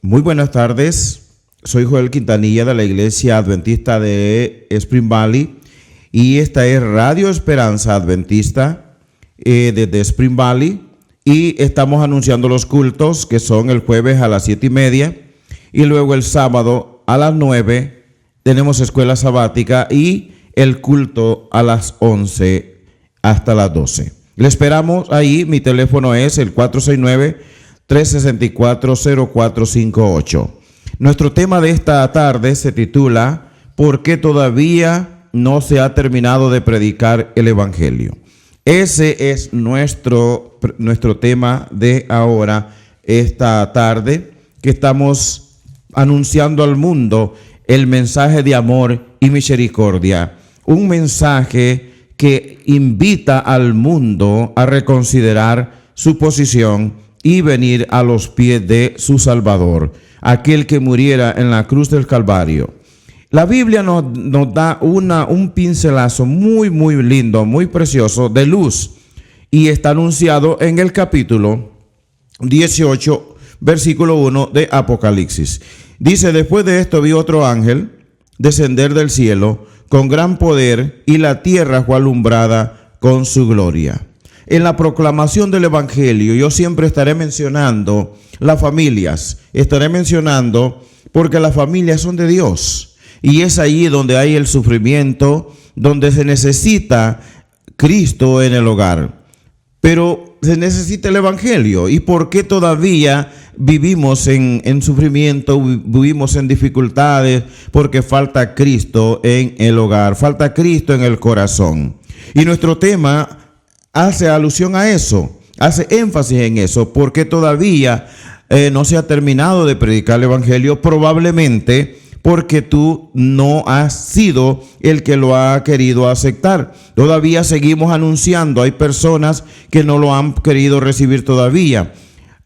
Muy buenas tardes, soy Joel Quintanilla de la Iglesia Adventista de Spring Valley y esta es Radio Esperanza Adventista desde Spring Valley y estamos anunciando los cultos que son el jueves a las 7:30 y luego el sábado a las 9 tenemos escuela sabática y el culto a las 11 hasta las 12. Le esperamos ahí, mi teléfono es el 469-364-0458. Nuestro tema de esta tarde se titula ¿Por qué todavía no se ha terminado de predicar el Evangelio? Ese es nuestro tema de ahora, esta tarde, que estamos anunciando al mundo el mensaje de amor y misericordia. Un mensaje que invita al mundo a reconsiderar su posición y venir a los pies de su Salvador, aquel que muriera en la cruz del Calvario. La Biblia nos da un pincelazo muy lindo, muy precioso de luz, y está anunciado en el capítulo 18, versículo 1 de Apocalipsis. Dice: después de esto vi otro ángel descender del cielo con gran poder, y la tierra fue alumbrada con su gloria. En la proclamación del Evangelio yo siempre estaré mencionando las familias, porque las familias son de Dios, y es allí donde hay el sufrimiento, donde se necesita Cristo en el hogar, pero se necesita el Evangelio. ¿Y por qué todavía vivimos en sufrimiento, vivimos en dificultades? Porque falta Cristo en el hogar, falta Cristo en el corazón. Y nuestro tema hace alusión a eso, hace énfasis en eso, porque todavía no se ha terminado de predicar el Evangelio, probablemente porque tú no has sido el que lo ha querido aceptar. Todavía seguimos anunciando, hay personas que no lo han querido recibir todavía.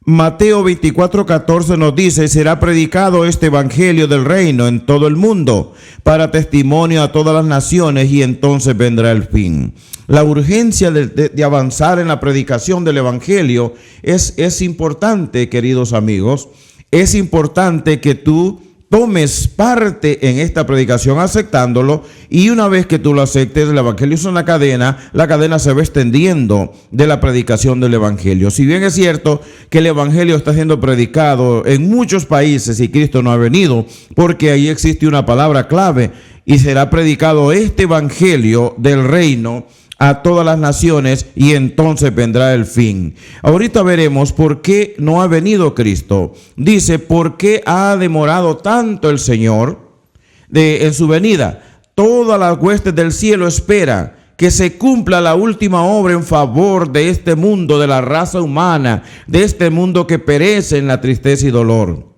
Mateo 24:14 nos dice: será predicado este evangelio del reino en todo el mundo para testimonio a todas las naciones, y entonces vendrá el fin. La urgencia de avanzar en la predicación del evangelio es importante, queridos amigos. Es importante que tú tomes parte en esta predicación aceptándolo, y una vez que tú lo aceptes, el evangelio es una cadena, la cadena se va extendiendo de la predicación del evangelio. Si bien es cierto que el evangelio está siendo predicado en muchos países y Cristo no ha venido, porque ahí existe una palabra clave, y será predicado este evangelio del reino a todas las naciones, y entonces vendrá el fin. Ahorita veremos por qué no ha venido Cristo. Dice: ¿por qué ha demorado tanto el Señor en su venida? Todas las huestes del cielo espera que se cumpla la última obra en favor de este mundo, de la raza humana, de este mundo que perece en la tristeza y dolor,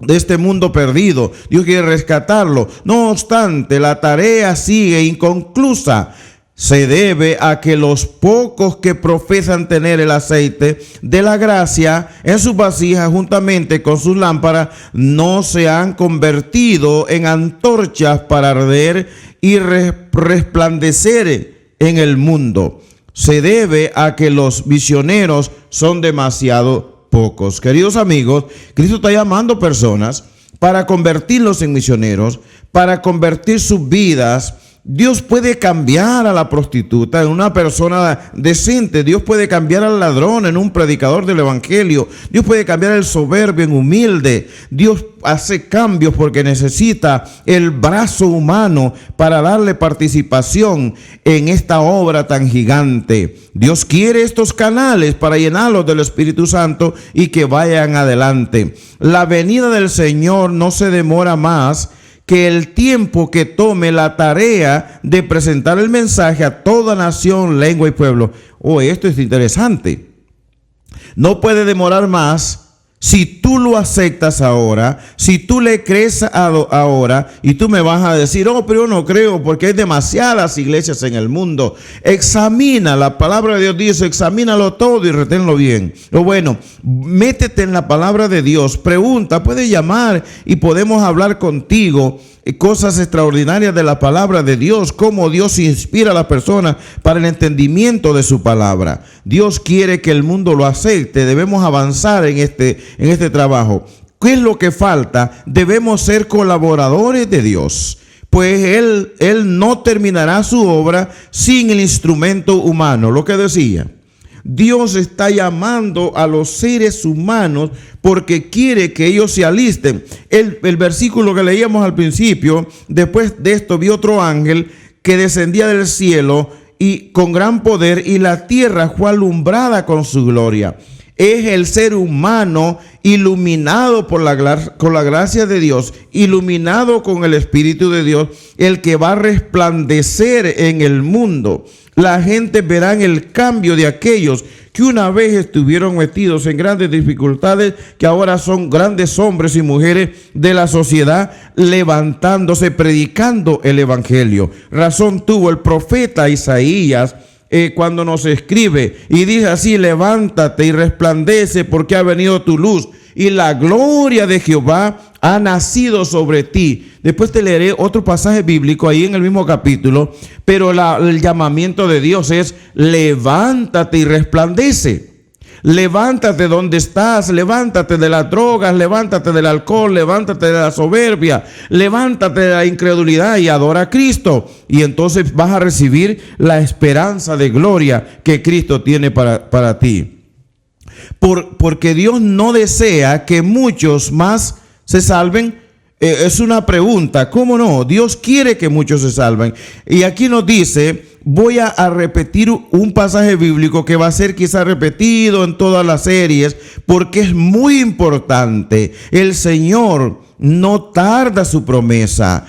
de este mundo perdido. Dios quiere rescatarlo. No obstante, la tarea sigue inconclusa. Se debe a que los pocos que profesan tener el aceite de la gracia en sus vasijas juntamente con sus lámparas no se han convertido en antorchas para arder y resplandecer en el mundo. Se debe a que los misioneros son demasiado pocos. Queridos amigos, Cristo está llamando personas para convertirlos en misioneros, para convertir sus vidas. Dios puede cambiar a la prostituta en una persona decente. Dios puede cambiar al ladrón en un predicador del evangelio. Dios puede cambiar al soberbio en humilde. Dios hace cambios porque necesita el brazo humano para darle participación en esta obra tan gigante. Dios quiere estos canales para llenarlos del Espíritu Santo y que vayan adelante. La venida del Señor no se demora más que el tiempo que tome la tarea de presentar el mensaje a toda nación, lengua y pueblo. Esto es interesante. No puede demorar más. Si tú lo aceptas ahora, si tú le crees ahora, y tú me vas a decir: pero yo no creo porque hay demasiadas iglesias en el mundo. Examina, la palabra de Dios dice: examínalo todo y reténlo bien. Bueno, métete en la palabra de Dios, pregunta, puedes llamar y podemos hablar contigo cosas extraordinarias de la palabra de Dios, cómo Dios inspira a la persona para el entendimiento de su palabra. Dios quiere que el mundo lo acepte. Debemos avanzar en este trabajo. ¿Qué es lo que falta? Debemos ser colaboradores de Dios, pues Él no terminará su obra sin el instrumento humano. Lo que decía, Dios está llamando a los seres humanos porque quiere que ellos se alisten. El versículo que leíamos al principio, después de esto vi otro ángel que descendía del cielo y con gran poder, y la tierra fue alumbrada con su gloria. Es el ser humano iluminado por con la gracia de Dios, iluminado con el Espíritu de Dios, el que va a resplandecer en el mundo. La gente verá el cambio de aquellos que una vez estuvieron metidos en grandes dificultades, que ahora son grandes hombres y mujeres de la sociedad, levantándose, predicando el evangelio. Razón tuvo el profeta Isaías cuando nos escribe y dice así: levántate y resplandece, porque ha venido tu luz y la gloria de Jehová ha nacido sobre ti. Después te leeré otro pasaje bíblico ahí en el mismo capítulo, pero el llamamiento de Dios es: levántate y resplandece. Levántate donde estás, levántate de las drogas, levántate del alcohol, levántate de la soberbia, levántate de la incredulidad y adora a Cristo. Y entonces vas a recibir la esperanza de gloria que Cristo tiene para ti. Porque Dios no desea que muchos más se salven. Es una pregunta, ¿cómo no? Dios quiere que muchos se salven. Y aquí nos dice, voy a repetir un pasaje bíblico que va a ser quizá repetido en todas las series, porque es muy importante. El Señor no tarda su promesa.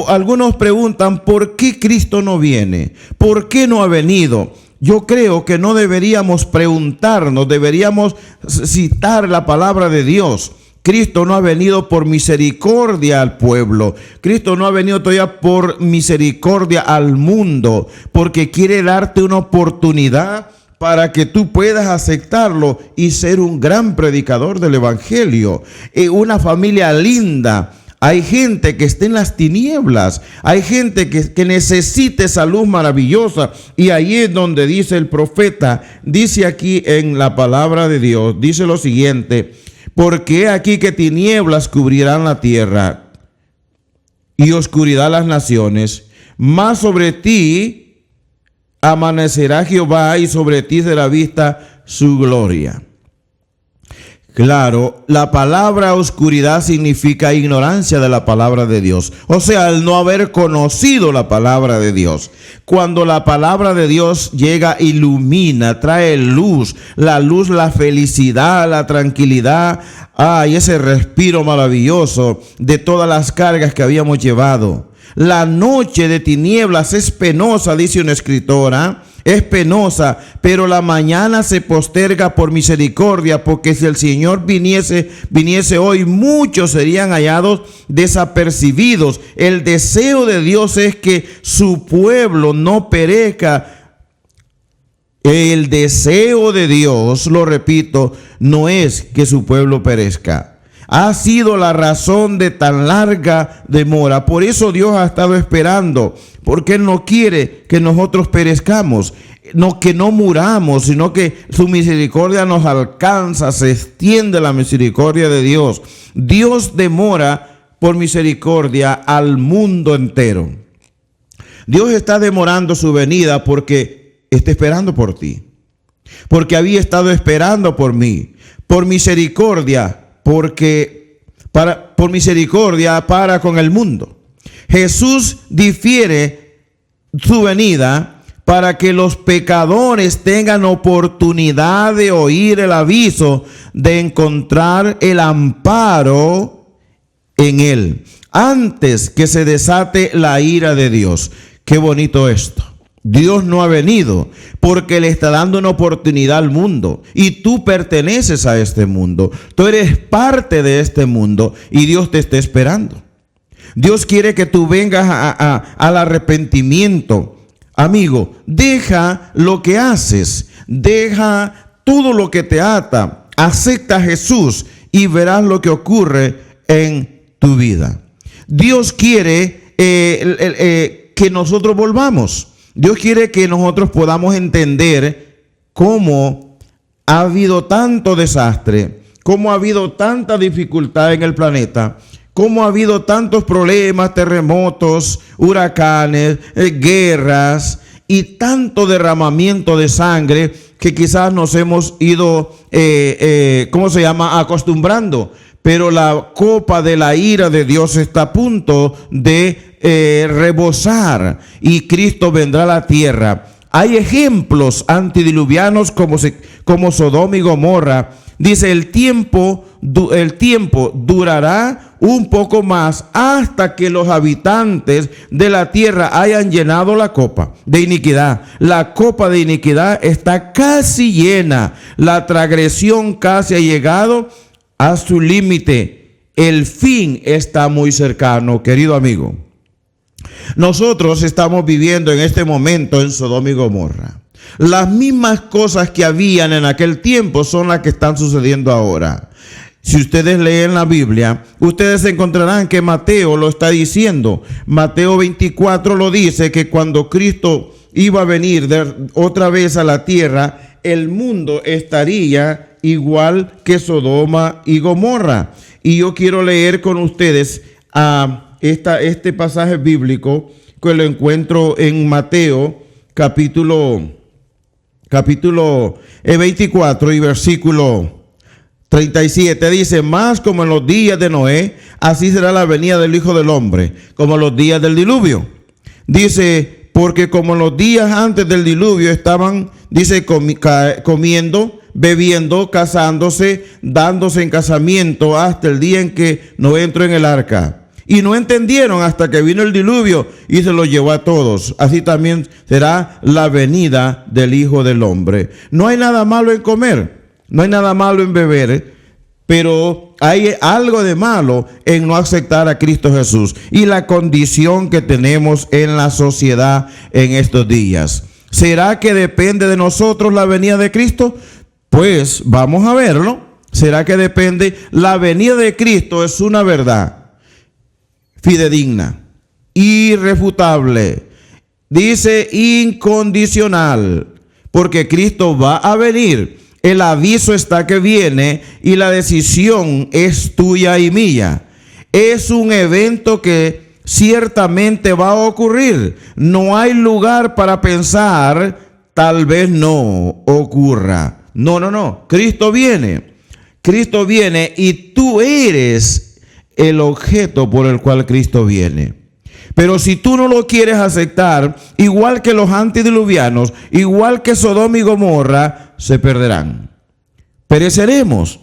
Algunos preguntan, ¿por qué Cristo no viene? ¿Por qué no ha venido? Yo creo que no deberíamos preguntarnos, deberíamos citar la palabra de Dios. Cristo no ha venido por misericordia al pueblo. Cristo no ha venido todavía por misericordia al mundo, porque quiere darte una oportunidad para que tú puedas aceptarlo y ser un gran predicador del evangelio. Una familia linda. Hay gente que está en las tinieblas, hay gente que necesita esa luz maravillosa, y ahí es donde dice el profeta, dice aquí en la palabra de Dios, dice lo siguiente: porque aquí que tinieblas cubrirán la tierra y oscuridad las naciones, mas sobre ti amanecerá Jehová y sobre ti será vista su gloria. Claro, la palabra oscuridad significa ignorancia de la palabra de Dios. O sea, el no haber conocido la palabra de Dios. Cuando la palabra de Dios llega, ilumina, trae luz, la felicidad, la tranquilidad, y ese respiro maravilloso de todas las cargas que habíamos llevado. La noche de tinieblas es penosa, dice una escritora. Es penosa, pero la mañana se posterga por misericordia, porque si el Señor viniese hoy, muchos serían hallados desapercibidos. El deseo de Dios es que su pueblo no perezca. El deseo de Dios, lo repito, no es que su pueblo perezca. Ha sido la razón de tan larga demora. Por eso Dios ha estado esperando, porque Él no quiere que nosotros perezcamos, que no muramos, sino que su misericordia nos alcanza, se extiende la misericordia de Dios. Dios demora por misericordia al mundo entero. Dios está demorando su venida porque está esperando por ti, porque había estado esperando por mí, por misericordia. Por misericordia para con el mundo. Jesús difiere su venida para que los pecadores tengan oportunidad de oír el aviso, de encontrar el amparo en Él, antes que se desate la ira de Dios. Qué bonito esto. Dios no ha venido porque le está dando una oportunidad al mundo, y tú perteneces a este mundo, tú eres parte de este mundo, y Dios te está esperando. Dios quiere que tú vengas al arrepentimiento. Amigo, deja lo que haces, deja todo lo que te ata, acepta a Jesús y verás lo que ocurre en tu vida. Dios quiere que nosotros volvamos. Dios quiere que nosotros podamos entender cómo ha habido tanto desastre, cómo ha habido tanta dificultad en el planeta, cómo ha habido tantos problemas, terremotos, huracanes, guerras y tanto derramamiento de sangre que quizás nos hemos ido, acostumbrando. Pero la copa de la ira de Dios está a punto de rebosar y Cristo vendrá a la tierra. Hay ejemplos antediluvianos como Sodoma y Gomorra. Dice, el tiempo durará un poco más hasta que los habitantes de la tierra hayan llenado la copa de iniquidad. La copa de iniquidad está casi llena. La transgresión casi ha llegado a su límite. El fin está muy cercano, querido amigo. Nosotros estamos viviendo en este momento en Sodoma y Gomorra. Las mismas cosas que habían en aquel tiempo son las que están sucediendo ahora. Si ustedes leen la Biblia, ustedes encontrarán que Mateo lo está diciendo. Mateo 24 lo dice, que cuando Cristo iba a venir otra vez a la tierra, el mundo estaría igual que Sodoma y Gomorra. Y yo quiero leer con ustedes este pasaje bíblico que lo encuentro en Mateo capítulo 24 y versículo 37. Dice, más como en los días de Noé, así será la venida del Hijo del Hombre, como en los días del diluvio. Dice, porque como en los días antes del diluvio estaban, dice, comiendo, bebiendo, casándose, dándose en casamiento, hasta el día en que Noé entró en el arca. Y no entendieron hasta que vino el diluvio y se los llevó a todos. Así también será la venida del Hijo del Hombre. No hay nada malo en comer, no hay nada malo en beber, pero hay algo de malo en no aceptar a Cristo Jesús y la condición que tenemos en la sociedad en estos días. ¿Será que depende de nosotros la venida de Cristo? Pues vamos a verlo. ¿Será que depende? La venida de Cristo es una verdad fidedigna, irrefutable, dice incondicional, porque Cristo va a venir. El aviso está que viene y la decisión es tuya y mía. Es un evento que ciertamente va a ocurrir. No hay lugar para pensar, tal vez no ocurra. No. Cristo viene. Cristo viene y tú eres el objeto por el cual Cristo viene. Pero si tú no lo quieres aceptar, igual que los antediluvianos, igual que Sodoma y Gomorra, se perderán. Pereceremos.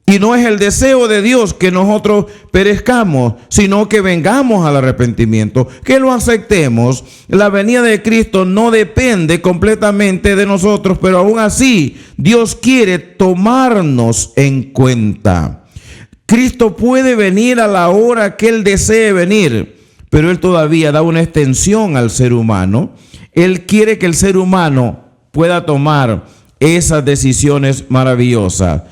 Y no es el deseo de Dios que nosotros perezcamos, sino que vengamos al arrepentimiento, que lo aceptemos. La venida de Cristo no depende completamente de nosotros, pero aún así Dios quiere tomarnos en cuenta. Cristo puede venir a la hora que Él desee venir, pero Él todavía da una extensión al ser humano. Él quiere que el ser humano pueda tomar esas decisiones maravillosas.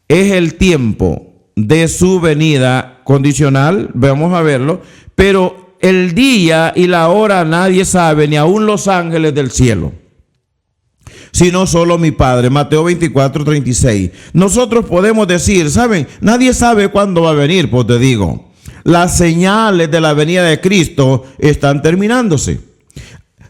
Es el tiempo de su venida condicional, vamos a verlo, pero el día y la hora nadie sabe, ni aun los ángeles del cielo, sino solo mi Padre. Mateo 24, 36. Nosotros podemos decir, ¿saben? Nadie sabe cuándo va a venir. Pues te digo, las señales de la venida de Cristo están terminándose.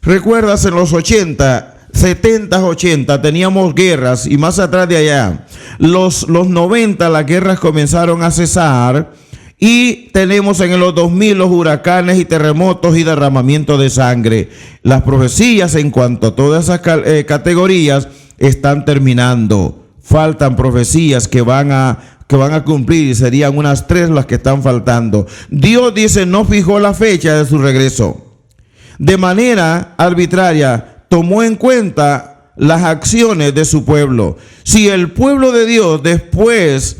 ¿Recuerdas en los 80, 70, 80 teníamos guerras y más atrás de allá? Los 90 las guerras comenzaron a cesar y tenemos en los 2000 los huracanes y terremotos y derramamiento de sangre. Las profecías en cuanto a todas esas categorías están terminando. Faltan profecías que van a cumplir y serían unas 3 las que están faltando. Dios dice, no fijó la fecha de su regreso. De manera arbitraria tomó en cuenta las acciones de su pueblo. Si el pueblo de Dios después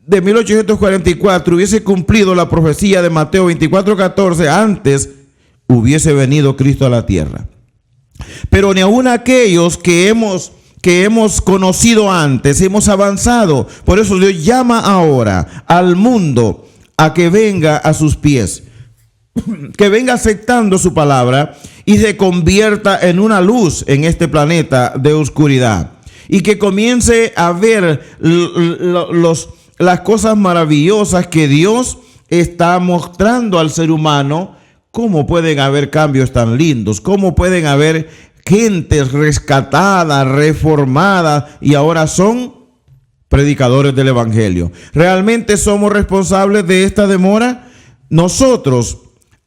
de 1844 hubiese cumplido la profecía de Mateo 24:14, antes hubiese venido Cristo a la tierra. Pero ni aun aquellos que hemos conocido antes, hemos avanzado. Por eso Dios llama ahora al mundo a que venga a sus pies, que venga aceptando su palabra y se convierta en una luz en este planeta de oscuridad, y que comience a ver las cosas maravillosas que Dios está mostrando al ser humano. ¿Cómo pueden haber cambios tan lindos? ¿Cómo pueden haber gentes rescatadas, reformadas y ahora son predicadores del evangelio? ¿Realmente somos responsables de esta demora? Nosotros,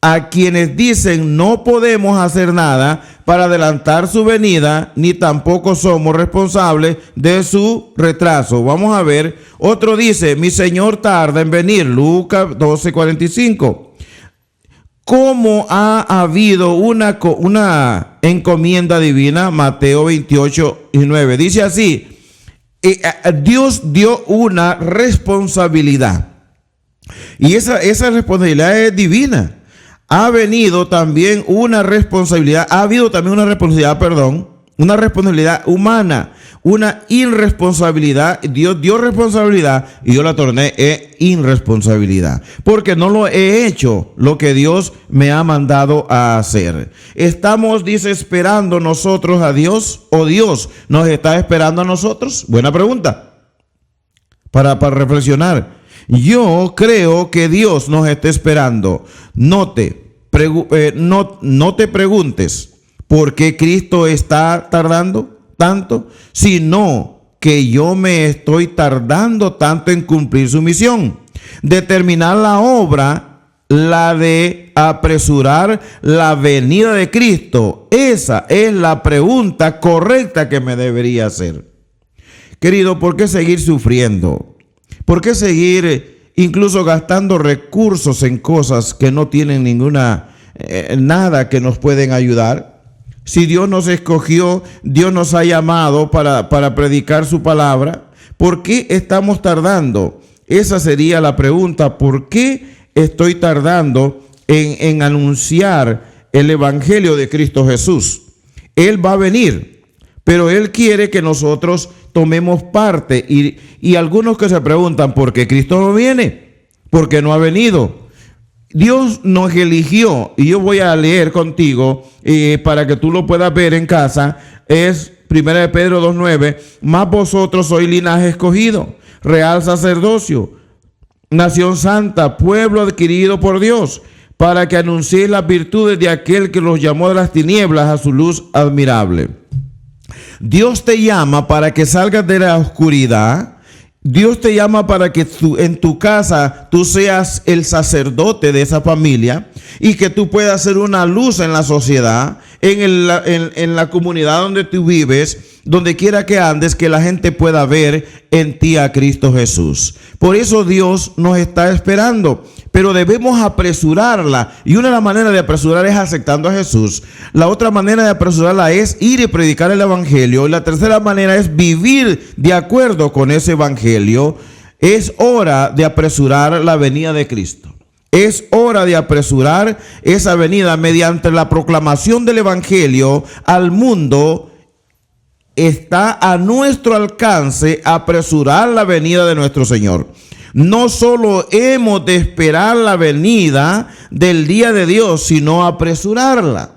a quienes dicen no podemos hacer nada para adelantar su venida, ni tampoco somos responsables de su retraso. Vamos a ver, otro dice, mi Señor tarda en venir, Lucas 12:45. ¿Cómo ha habido una encomienda divina? Mateo 28:9. Dice así, Dios dio una responsabilidad. Y esa responsabilidad es divina. Ha venido también una responsabilidad, una responsabilidad humana, una irresponsabilidad. Dios dio responsabilidad y yo la torné irresponsabilidad, porque no lo he hecho lo que Dios me ha mandado a hacer. ¿Estamos esperando nosotros a Dios o Dios nos está esperando a nosotros? Buena pregunta para reflexionar. Yo creo que Dios nos está esperando. No te preguntes por qué Cristo está tardando tanto, sino que yo me estoy tardando tanto en cumplir su misión, de terminar la obra, la de apresurar la venida de Cristo. Esa es la pregunta correcta que me debería hacer. Querido, ¿por qué seguir sufriendo? ¿Por qué seguir incluso gastando recursos en cosas que no tienen nada que nos pueden ayudar? Si Dios nos escogió, Dios nos ha llamado para predicar su palabra, ¿por qué estamos tardando? Esa sería la pregunta. ¿Por qué estoy tardando en anunciar el evangelio de Cristo Jesús? Él va a venir, pero Él quiere que nosotros tomemos parte. Y algunos que se preguntan, ¿por qué Cristo no viene? ¿Por qué no ha venido? Dios nos eligió, y yo voy a leer contigo para que tú lo puedas ver en casa. Es 1 de Pedro 2:9. Mas vosotros sois linaje escogido, real sacerdocio, nación santa, pueblo adquirido por Dios, para que anunciéis las virtudes de aquel que los llamó de las tinieblas a su luz admirable. Dios te llama para que salgas de la oscuridad. Dios te llama para que en tu casa tú seas el sacerdote de esa familia y que tú puedas ser una luz en la sociedad, en la comunidad donde tú vives, donde quiera que andes, que la gente pueda ver en ti a Cristo Jesús. Por eso Dios nos está esperando, pero debemos apresurarla. Y una de las maneras de apresurar es aceptando a Jesús. La otra manera de apresurarla es ir y predicar el evangelio. Y la tercera manera es vivir de acuerdo con ese evangelio. Es hora de apresurar la venida de Cristo. Es hora de apresurar esa venida mediante la proclamación del evangelio al mundo. Está a nuestro alcance apresurar la venida de nuestro Señor. No solo hemos de esperar la venida del día de Dios, sino apresurarla.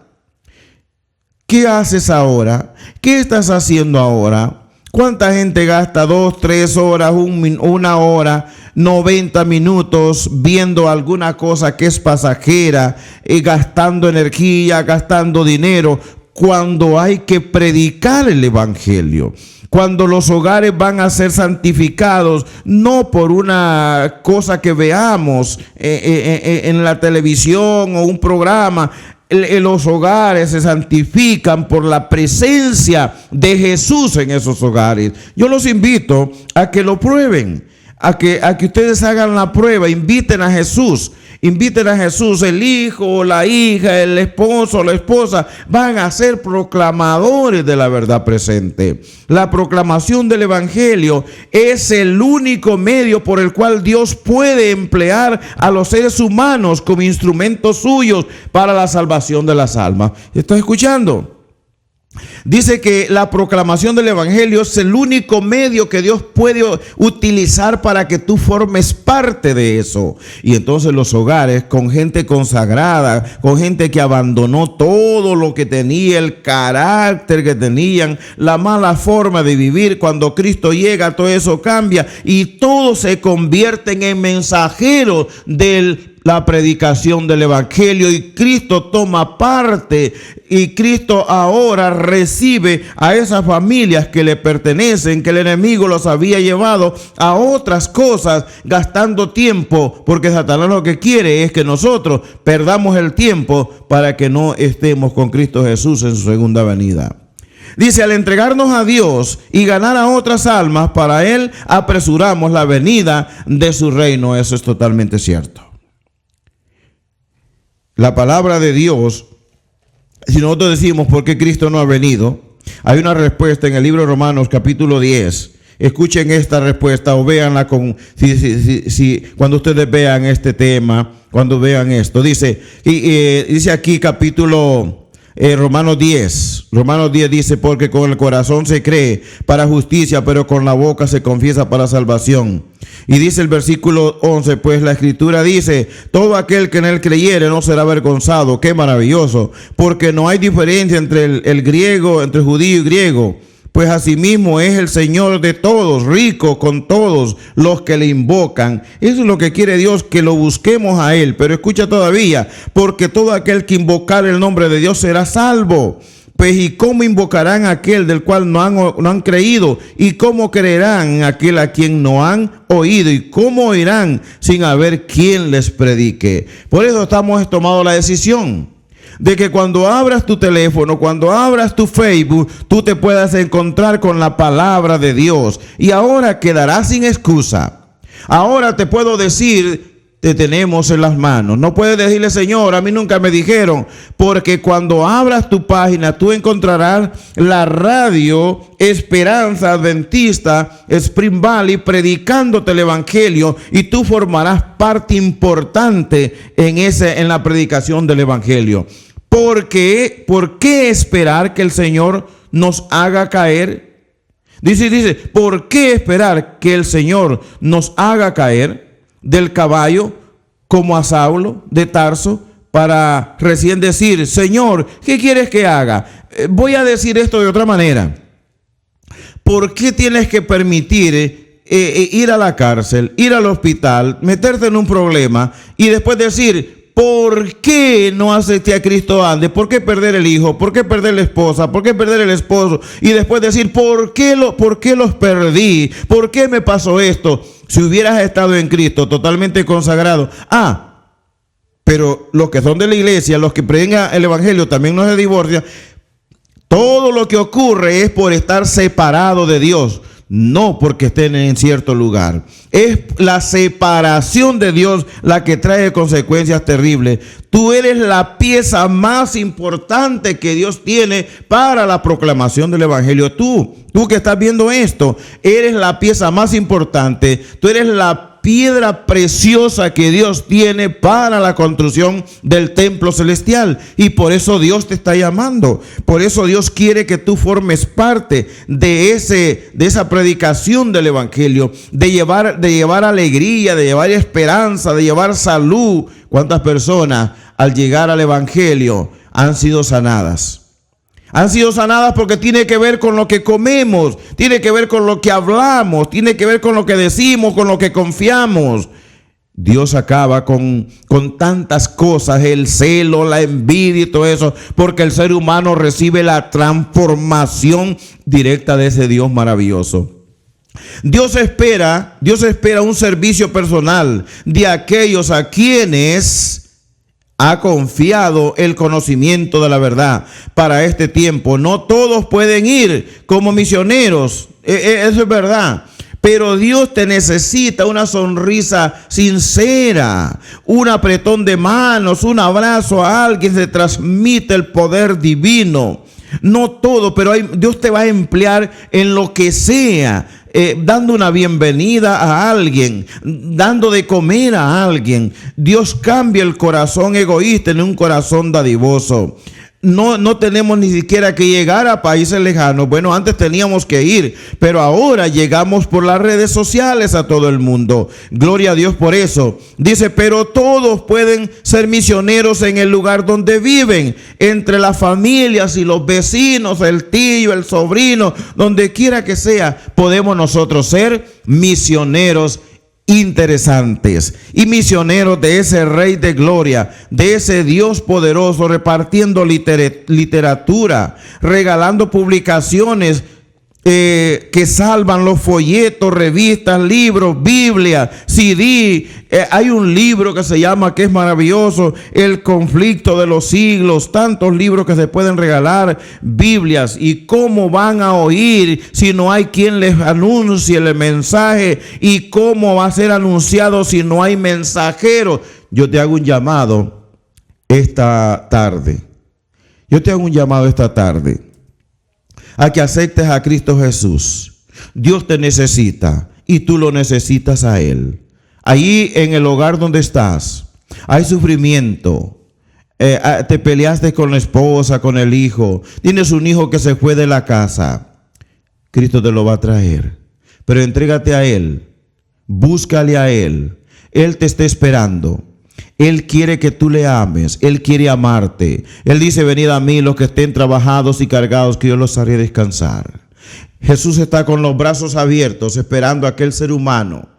¿Qué haces ahora? ¿Qué estás haciendo ahora? ¿Cuánta gente gasta 2, 3 horas, 1 hora, 90 minutos viendo alguna cosa que es pasajera, gastando energía, gastando dinero, cuando hay que predicar el evangelio? Cuando los hogares van a ser santificados, no por una cosa que veamos en la televisión o un programa. Los hogares se santifican por la presencia de Jesús en esos hogares. Yo los invito a que lo prueben, a que ustedes hagan la prueba. Inviten a Jesús, el hijo, la hija, el esposo, la esposa, van a ser proclamadores de la verdad presente. La proclamación del evangelio es el único medio por el cual Dios puede emplear a los seres humanos como instrumentos suyos para la salvación de las almas. ¿Estás escuchando? Dice que la proclamación del evangelio es el único medio que Dios puede utilizar para que tú formes parte de eso. Y entonces los hogares con gente consagrada, con gente que abandonó todo lo que tenía, el carácter que tenían, la mala forma de vivir, cuando Cristo llega, todo eso cambia y todos se convierten en mensajeros de la predicación del evangelio, y Cristo toma parte, y Cristo ahora recibe a esas familias que le pertenecen, que el enemigo los había llevado a otras cosas, gastando tiempo, porque Satanás lo que quiere es que nosotros perdamos el tiempo para que no estemos con Cristo Jesús en su segunda venida. Dice, al entregarnos a Dios y ganar a otras almas para Él, apresuramos la venida de su reino. Eso es totalmente cierto. La palabra de Dios, si nosotros decimos por qué Cristo no ha venido, hay una respuesta en el libro de Romanos capítulo 10. Escuchen esta respuesta o véanla cuando ustedes vean este tema, cuando vean esto. Dice, dice aquí capítulo Romanos 10 dice, porque con el corazón se cree para justicia, pero con la boca se confiesa para salvación. Y dice el versículo 11, pues la escritura dice, todo aquel que en él creyere no será avergonzado. Qué maravilloso, porque no hay diferencia entre el griego, entre judío y griego, pues asimismo es el Señor de todos, rico con todos los que le invocan. Eso es lo que quiere Dios, que lo busquemos a Él. Pero escucha todavía, porque todo aquel que invocar el nombre de Dios será salvo. Pues ¿y cómo invocarán a aquel del cual no han creído? ¿Y cómo creerán en aquel a quien no han oído? ¿Y cómo oirán sin haber quien les predique? Por eso hemos tomado la decisión de que cuando abras tu teléfono, cuando abras tu Facebook, tú te puedas encontrar con la palabra de Dios. Y ahora quedarás sin excusa. Ahora te puedo decir, te tenemos en las manos. No puedes decirle, Señor, a mí nunca me dijeron, porque cuando abras tu página, tú encontrarás la radio Esperanza Adventista Spring Valley predicándote el evangelio, y tú formarás parte importante en la predicación del evangelio. ¿Por qué esperar que el Señor nos haga caer? Dice, ¿por qué esperar que el Señor nos haga caer del caballo como a Saulo de Tarso para recién decir, Señor, ¿qué quieres que haga? Voy a decir esto de otra manera. ¿Por qué tienes que permitir ir a la cárcel, ir al hospital, meterte en un problema y después decir, ¿por qué no acepté a Cristo antes? ¿Por qué perder el hijo? ¿Por qué perder la esposa? ¿Por qué perder el esposo? Y después decir, ¿por qué los perdí? ¿Por qué me pasó esto? Si hubieras estado en Cristo totalmente consagrado. Pero los que son de la iglesia, los que predican el evangelio, también no se divorcian. Todo lo que ocurre es por estar separado de Dios, no porque estén en cierto lugar. Es la separación de Dios la que trae consecuencias terribles. Tú eres la pieza más importante que Dios tiene para la proclamación del evangelio. Tú que estás viendo esto, eres la pieza más importante. Tú eres la piedra preciosa que Dios tiene para la construcción del templo celestial, y por eso Dios te está llamando. Por eso Dios quiere que tú formes parte de esa predicación del evangelio, de llevar alegría, de llevar esperanza, de llevar salud. ¿Cuántas personas al llegar al evangelio han sido sanadas? Han sido sanadas porque tiene que ver con lo que comemos, tiene que ver con lo que hablamos, tiene que ver con lo que decimos, con lo que confiamos. Dios acaba con tantas cosas, el celo, la envidia y todo eso, porque el ser humano recibe la transformación directa de ese Dios maravilloso. Dios espera un servicio personal de aquellos a quienes ha confiado el conocimiento de la verdad para este tiempo. No todos pueden ir como misioneros, eso es verdad. Pero Dios te necesita una sonrisa sincera, un apretón de manos, un abrazo a alguien, se transmite el poder divino. No todo, pero Dios te va a emplear en lo que sea, dando una bienvenida a alguien, dando de comer a alguien. Dios cambia el corazón egoísta en un corazón dadivoso. no tenemos ni siquiera que llegar a países lejanos. Bueno, antes teníamos que ir, pero ahora llegamos por las redes sociales a todo el mundo. Gloria a Dios por eso. Dice, pero todos pueden ser misioneros en el lugar donde viven, entre las familias y los vecinos, el tío, el sobrino, donde quiera que sea, podemos nosotros ser misioneros interesantes y misioneros de ese Rey de Gloria, de ese Dios poderoso, repartiendo literatura, regalando publicaciones que salvan, los folletos, revistas, libros, Biblia, CD. Hay un libro que se llama, que es maravilloso, El conflicto de los siglos. Tantos libros que se pueden regalar, Biblias. ¿Y cómo van a oír si no hay quien les anuncie el mensaje? ¿Y cómo va a ser anunciado si no hay mensajeros? Yo te hago un llamado esta tarde. A que aceptes a Cristo Jesús. Dios te necesita y tú lo necesitas a Él. Ahí en el hogar donde estás hay sufrimiento. Te peleaste con la esposa, con el hijo. Tienes un hijo que se fue de la casa. Cristo te lo va a traer. Pero entrégate a Él. Búscale a Él. Él te está esperando. Él quiere que tú le ames. Él quiere amarte. Él dice, venid a mí los que estén trabajados y cargados, que yo los haré descansar. Jesús está con los brazos abiertos, esperando a aquel ser humano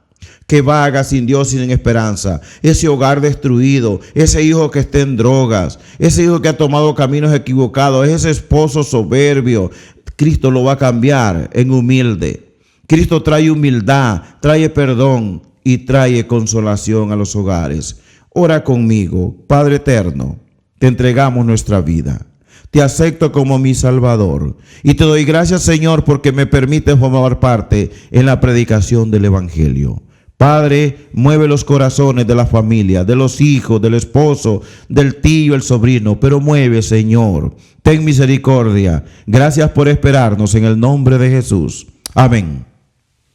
que vaga sin Dios y sin esperanza. Ese hogar destruido, ese hijo que está en drogas, ese hijo que ha tomado caminos equivocados, ese esposo soberbio. Cristo lo va a cambiar en humilde. Cristo trae humildad, trae perdón y trae consolación a los hogares. Ora conmigo. Padre eterno, te entregamos nuestra vida. Te acepto como mi Salvador. Y te doy gracias, Señor, porque me permites formar parte en la predicación del Evangelio. Padre, mueve los corazones de la familia, de los hijos, del esposo, del tío, el sobrino. Pero mueve, Señor. Ten misericordia. Gracias por esperarnos en el nombre de Jesús. Amén.